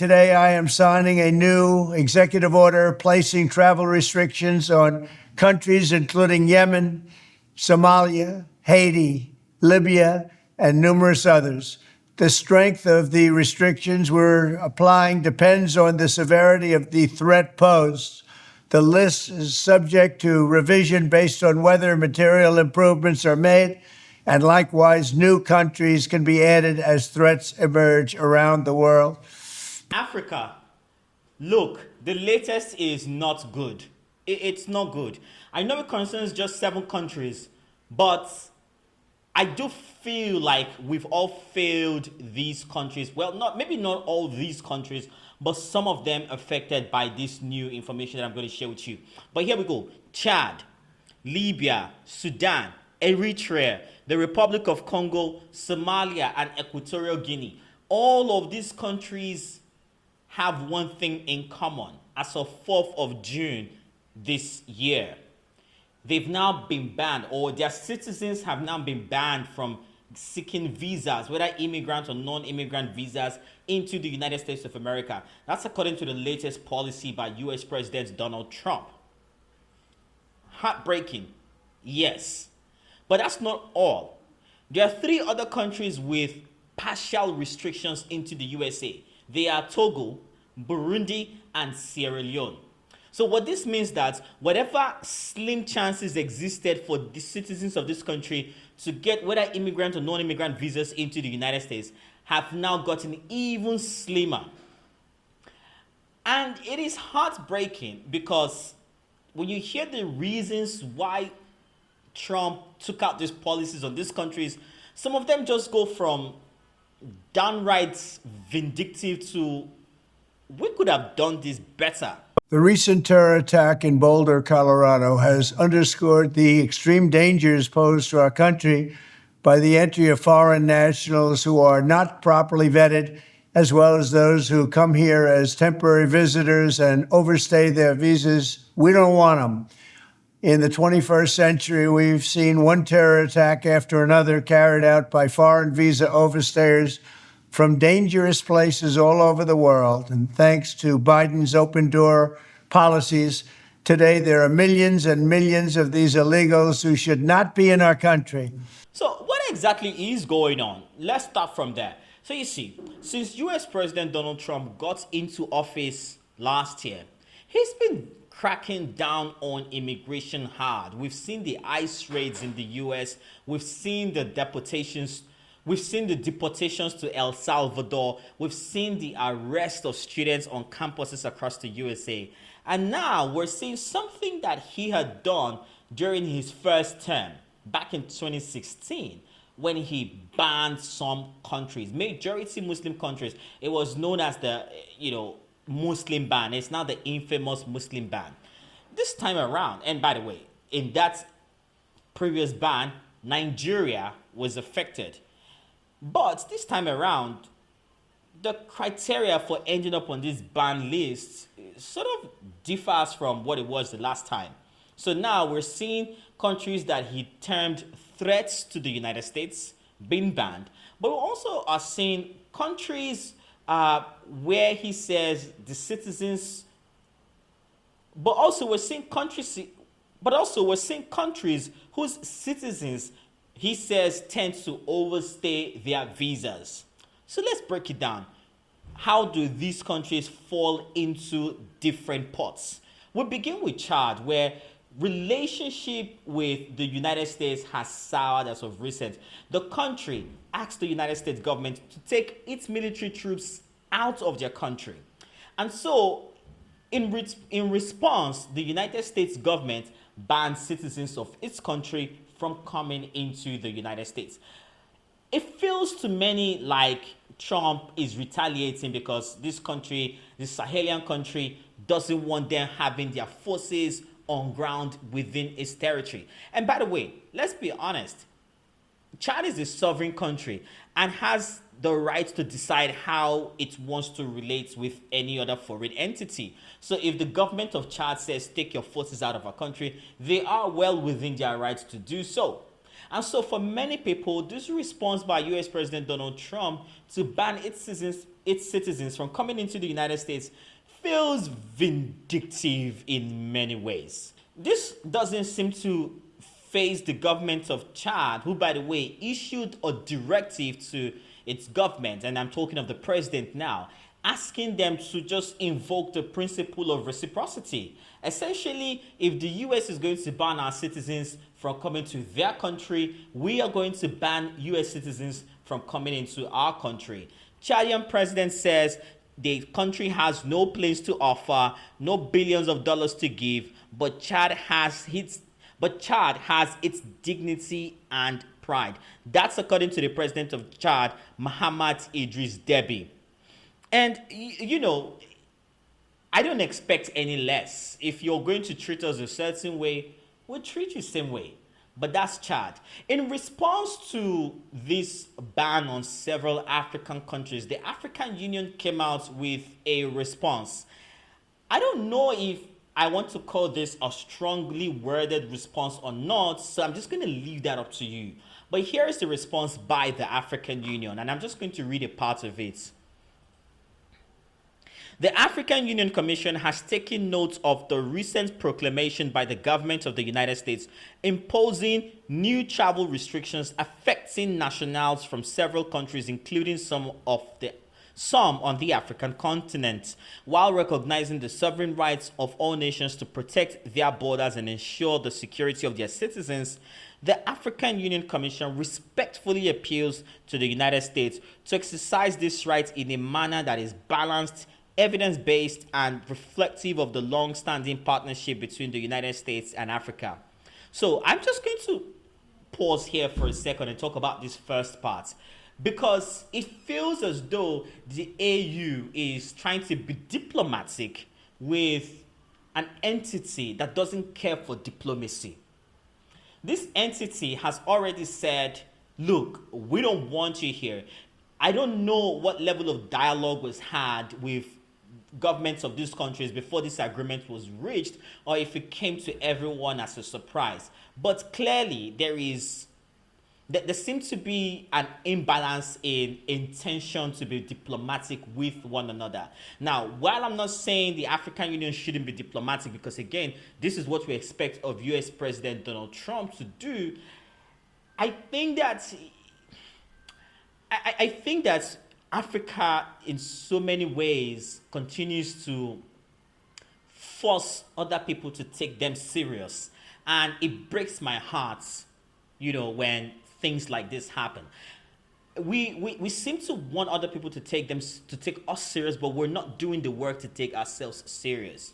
Today, I am signing a new executive order placing travel restrictions on countries including Yemen, Somalia, Haiti, Libya, and numerous others. The strength of the restrictions we're applying depends on the severity of the threat posed. The list is subject to revision based on whether material improvements are made, and likewise, new countries can be added as threats emerge around the world. Africa, look, the latest is not good. It's not good. I know it concerns just 7 countries, but I do feel like we've all failed these countries. Well, maybe not all these countries, but some of them affected by this new information that I'm going to share with you. But here we go. Chad, Libya, Sudan, Eritrea, the Republic of Congo, Somalia, and Equatorial Guinea. All of these countries have one thing in common. As of 4th of June this year, they've now been banned, or their citizens have now been banned from seeking visas, whether immigrant or non-immigrant visas, into the United States of America. That's according to the latest policy by US President Donald Trump. Heartbreaking, yes. But that's not all. There are 3 other countries with partial restrictions into the USA. They are Togo, Burundi, and Sierra Leone. So what this means that whatever slim chances existed for the citizens of this country to get whether immigrant or non-immigrant visas into the United States have now gotten even slimmer. And it is heartbreaking because when you hear the reasons why Trump took out these policies on these countries, some of them just go from downright vindictive to we could have done this better. The recent terror attack in Boulder, Colorado, has underscored the extreme dangers posed to our country by the entry of foreign nationals who are not properly vetted, as well as those who come here as temporary visitors and overstay their visas. We don't want them. In the 21st century, we've seen one terror attack after another carried out by foreign visa overstayers from dangerous places all over the world. And thanks to Biden's open door policies, today there are millions and millions of these illegals who should not be in our country. So what exactly is going on? Let's start from there. So you see, since US President Donald Trump got into office last year, he's been cracking down on immigration hard. We've seen the ICE raids in the US. We've seen the deportations. We've seen the deportations to El Salvador. We've seen the arrest of students on campuses across the USA. And now we're seeing something that he had done during his first term back in 2016 when he banned some countries, majority Muslim countries. It was known as the, Muslim ban. It's now the infamous Muslim ban. This time around, and by the way, in that previous ban, Nigeria was affected. But this time around, the criteria for ending up on this ban list sort of differs from what it was the last time. So now we're seeing countries that he termed threats to the United States being banned. But we also are seeing countries where he says the citizens, but also we're seeing countries whose citizens he says tend to overstay their visas. So let's break it down. How do these countries fall into different pots? We'll begin with Chad, where relationship with the United States has soured as of recent. The country asked the United States government to take its military troops out of their country. And so, in response, the United States government banned citizens of its country from coming into the United States. It feels to many like Trump is retaliating because this country, this Sahelian country, doesn't want them having their forces on ground within its territory. And by the way, let's be honest, Chad is a sovereign country and has the right to decide how it wants to relate with any other foreign entity. So if the government of Chad says take your forces out of our country, they are well within their rights to do so. And so for many people, this response by US President Donald Trump to ban its its citizens from coming into the United States feels vindictive in many ways. This doesn't seem to faze the government of Chad, who, by the way, issued a directive to its government, and I'm talking of the president now, asking them to just invoke the principle of reciprocity. Essentially, if the US is going to ban our citizens from coming to their country, we are going to ban US citizens from coming into our country. Chadian president says the country has no planes to offer, no billions of dollars to give, but Chad has its dignity and pride. That's according to the president of Chad, Mahamat Idris Deby. And, I don't expect any less. If you're going to treat us a certain way, we'll treat you the same way. But that's Chad. In response to this ban on several African countries, the African Union came out with a response. I don't know if I want to call this a strongly worded response or not, so I'm just going to leave that up to you. But here is the response by the African Union, and I'm just going to read a part of it. The African Union Commission has taken note of the recent proclamation by the government of the United States imposing new travel restrictions affecting nationals from several countries, including some on the African continent, while recognizing the sovereign rights of all nations to protect their borders and ensure the security of their citizens. The African Union Commission respectfully appeals to the United States to exercise this right in a manner that is balanced, evidence-based, and reflective of the long-standing partnership between the United States and Africa. So I'm just going to pause here for a second and talk about this first part, because it feels as though the AU is trying to be diplomatic with an entity that doesn't care for diplomacy. This entity has already said, look, we don't want you here. I don't know what level of dialogue was had with governments of these countries before this agreement was reached, or if it came to everyone as a surprise. But clearly, there seems to be an imbalance in intention to be diplomatic with one another. Now, while I'm not saying the African Union shouldn't be diplomatic, because again, this is what we expect of US President Donald Trump to do, I think that Africa, in so many ways, continues to force other people to take them serious. And it breaks my heart, when things like this happen. We seem to want other people to take us serious, but we're not doing the work to take ourselves serious.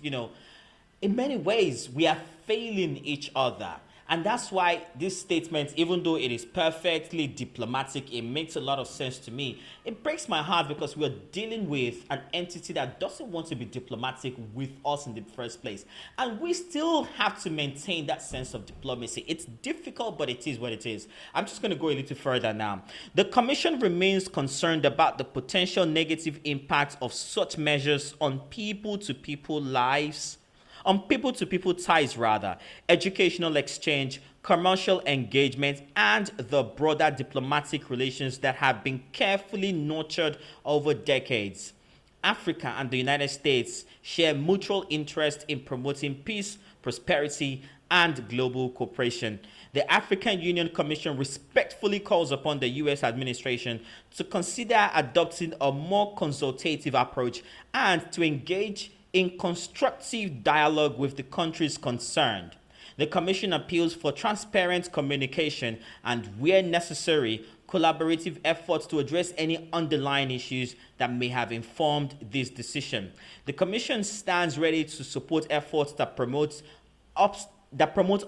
In many ways, we are failing each other. And that's why this statement, even though it is perfectly diplomatic, it makes a lot of sense to me. It breaks my heart because we're dealing with an entity that doesn't want to be diplomatic with us in the first place. And we still have to maintain that sense of diplomacy. It's difficult, but it is what it is. I'm just going to go a little further now. The Commission remains concerned about the potential negative impact of such measures on people-to-people lives, on people-to-people ties, educational exchange, commercial engagement, and the broader diplomatic relations that have been carefully nurtured over decades. Africa and the United States share mutual interest in promoting peace, prosperity, and global cooperation. The African Union Commission respectfully calls upon the U.S. administration to consider adopting a more consultative approach and to engage in constructive dialogue with the countries concerned. The Commission appeals for transparent communication and, where necessary, collaborative efforts to address any underlying issues that may have informed this decision. The Commission stands ready to support efforts that promote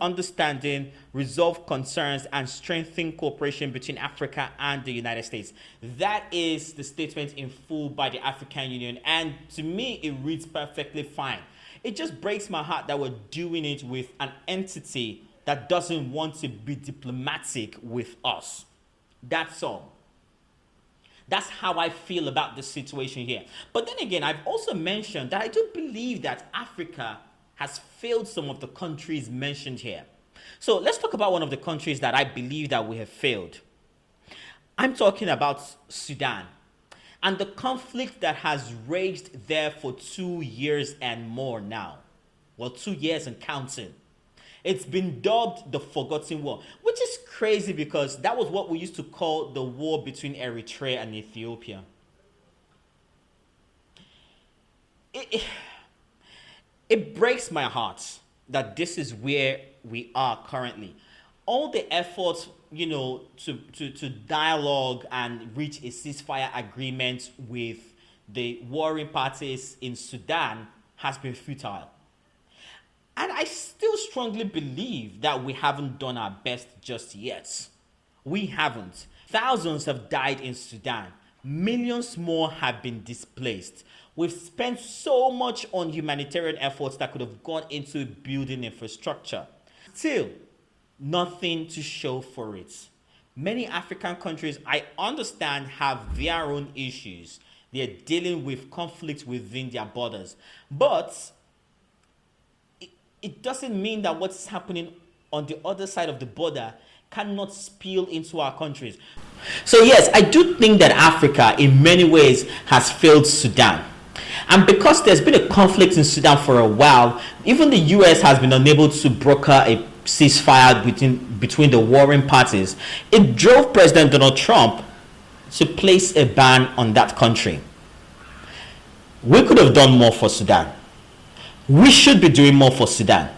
understanding, resolve concerns, and strengthen cooperation between Africa and the United States. That is the statement in full by the African Union, and to me, it reads perfectly fine. It just breaks my heart that we're doing it with an entity that doesn't want to be diplomatic with us. That's all. That's how I feel about this situation here. But then again, I've also mentioned that I do believe that Africa has failed some of the countries mentioned here. So let's talk about one of the countries that I believe that we have failed. I'm talking about Sudan. And the conflict that has raged there for 2 years and more now, well, 2 years and counting, it's been dubbed the Forgotten War, which is crazy because that was what we used to call the war between Eritrea and Ethiopia. It breaks my heart that this is where we are currently. All the efforts, to dialogue and reach a ceasefire agreement with the warring parties in Sudan has been futile. And I still strongly believe that we haven't done our best just yet. We haven't. Thousands have died in Sudan. Millions more have been displaced. We've spent so much on humanitarian efforts that could have gone into building infrastructure. Still, nothing to show for it. Many African countries, I understand, have their own issues. They're dealing with conflicts within their borders. But it doesn't mean that what's happening on the other side of the border cannot spill into our countries. So yes, I do think that Africa in many ways has failed Sudan. And because there's been a conflict in Sudan for a while, even the US has been unable to broker a ceasefire between the warring parties. It drove President Donald Trump to place a ban on that country. We could have done more for Sudan. We should be doing more for Sudan.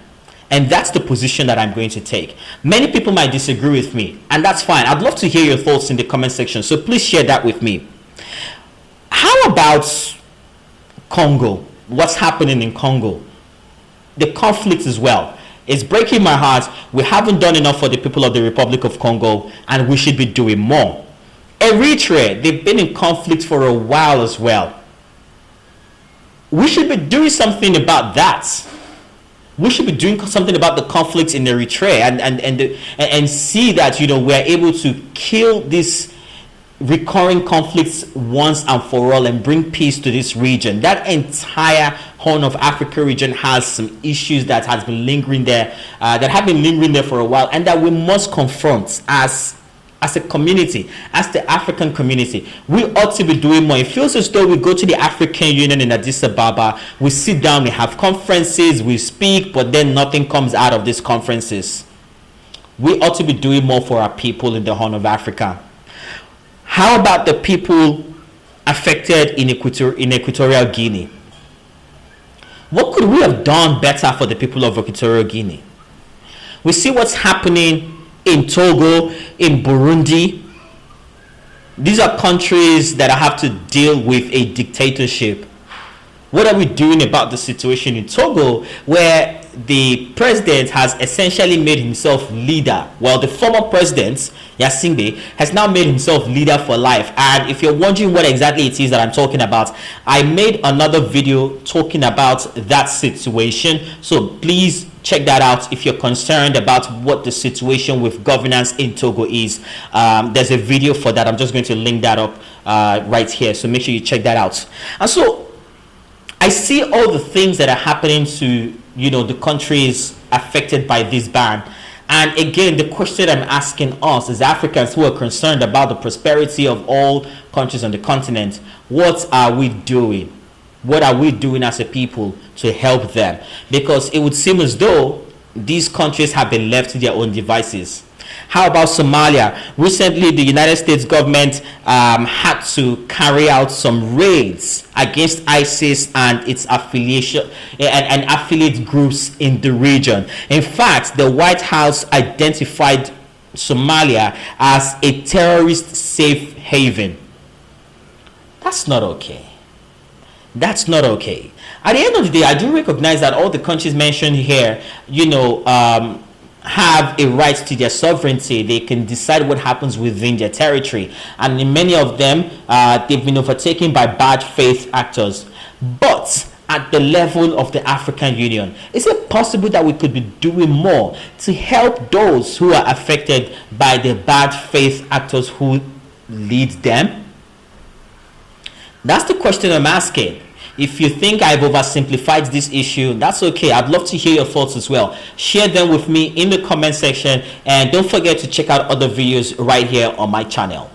And that's the position that I'm going to take. Many people might disagree with me, and that's fine. I'd love to hear your thoughts in the comment section, so please share that with me. How about Congo? What's happening in Congo? The conflict as well. It's breaking my heart. We haven't done enough for the people of the Republic of Congo, and we should be doing more. Eritrea, they've been in conflict for a while as well. We should be doing something about that. We should be doing something about the conflicts in Eritrea and see that we're able to kill these recurring conflicts once and for all and bring peace to this region. That entire Horn of Africa region has some issues that has been lingering there, that have been lingering there for a while, and that we must confront as a community, as the African community. We ought to be doing more. It feels as though we go to the African Union in Addis Ababa, we sit down, we have conferences, we speak, but then nothing comes out of these conferences. We ought to be doing more for our people in the Horn of Africa. How about the people affected in Equatorial Guinea? What could we have done better for the people of Equatorial Guinea? We see what's happening in Togo, in Burundi. These are countries that have to deal with a dictatorship. What are we doing about the situation in Togo, where the president has essentially made himself leader? Well, the former president, Yasimbe, has now made himself leader for life. And if you're wondering what exactly it is that I'm talking about, I made another video talking about that situation. So please check that out if you're concerned about what the situation with governance in Togo is. There's a video for that. I'm just going to link that up right here. So make sure you check that out. And so I see all the things that are happening to the countries affected by this ban. And again, the question I'm asking us as Africans who are concerned about the prosperity of all countries on the continent, what are we doing? What are we doing as a people to help them? Because it would seem as though these countries have been left to their own devices. How about Somalia? Recently, the United States government had to carry out some raids against ISIS and its affiliation and affiliate groups in the region. In fact, the White House identified Somalia as a terrorist safe haven. That's not okay. That's not okay. At the end of the day, I do recognize that all the countries mentioned here, have a right to their sovereignty. They can decide what happens within their territory. And in many of them, they've been overtaken by bad faith actors. But at the level of the African Union, is it possible that we could be doing more to help those who are affected by the bad faith actors who lead them? That's the question I'm asking. If you think I've oversimplified this issue, that's okay. I'd love to hear your thoughts as well. Share them with me in the comment section, and don't forget to check out other videos right here on my channel.